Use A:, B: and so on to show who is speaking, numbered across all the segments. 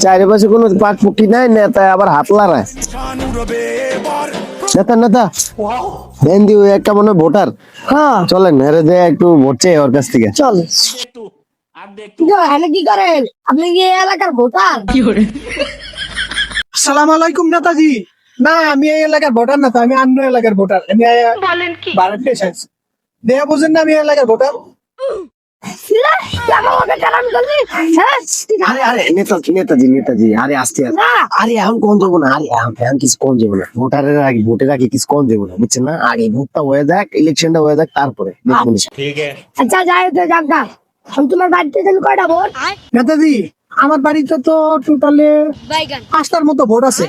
A: চারিপাশে কোনো পাক পুকি নাই, নেতা আবার হাত লড়ায়। নেতা নেতা দেন দি, ওই একটা মনে হয় ভোটার।
B: হ্যাঁ
A: চলেন হেরে যে একটু ভোট চাই ওর কাছ থেকে।
B: চল। হ্যাঁ কি করেন আপনি? কি এই এলাকার ভোটার?
C: আসসালামু আলাইকুম নেতাজি। না, আমি এই এলাকার ভোটার না, তো আমি অন্য এলাকার ভোটার। আমি
D: বলেন কি?
C: ভারত দেশ আছি। দেয়া বুঝেন না আমি এই এলাকার ভোটার।
A: আরে আরে নেতাজি নেতাজি নেতাজি, আরে আসতে আসতে। আরে এখন কোন যাবো না, আরে এখন কিছু কোন যাবো না, ভোটারের আগে ভোটের আগে কিছু কোন যাবো না, বুঝছেন না? আগে ভোটটা হয়ে যাক, ইলেকশনটা হয়ে যাক, তারপরে দেখুন।
B: আচ্ছা যাই তো যাক গা। আমি তোমার বাড়িতে যেন কয়টা ভোট?
C: নেতাজি, আমার বাড়িতে তো টোটালে 5টার মতো ভোট আছে।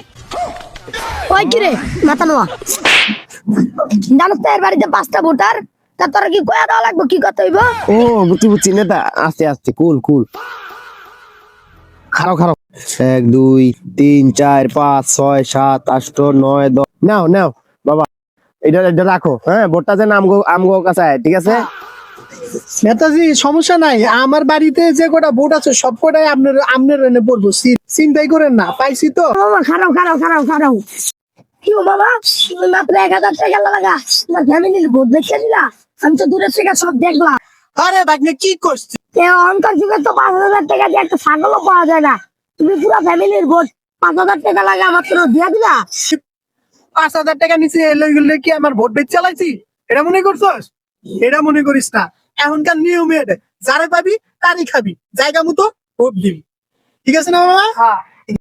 B: ওই কি রে মাথা নোয়া, জানো তো এর বাড়িতে 5টা ভোটার, তা তোরা কি কয়া দেওয়া লাগবে, কি করতে হইব?
A: ও বুঝছি বুঝছি নেতা, আস্তে আস্তে, কুল কুল, খারাপ খারাপ। 1 2 3 4 5 6 7 8 9 10। নাও নাও বাবা, এটা এটা রাখো। হ্যাঁ, ভোটটা যেন আমগো কাছে আয়, ঠিক আছে?
C: নেতাজি সমস্যা নাই, আমার বাড়িতে যে কটা ভোট আছে সব কটাই আপনার আপনার এনে পড়বো, চিন্তাই করেন না, পাইছি তো।
B: মামা খারাপ খারাপ খারাপ খারাপ। কি গো মামা, তুমি মাত্র 1000 টাকা লাগা তোমার ফ্যামিলির ভোট দেখতে দিলা? আমি তো দূরের থেকে সব দেখলাম।
C: আরে ভাগ্নে কি করছিস?
B: অন্তর যুগে তো 5000 টাকা দিয়ে একটা ছাগলও পাওয়া যায় না, তুমি পুরো ফ্যামিলির ভোট 5000 টাকা লাগে মাত্র দিয়া দিলা?
C: 5,000 টাকা নিচে এলে গেলে কি আমার ভোট বেচ চালাইছি? এটা মনে করছস? এটা মনে করিস না। এখনকার নিয়মে এটা, যারে পাবি তারই খাবি, জায়গা মতো ভোট দিবি, ঠিক আছে না মামা?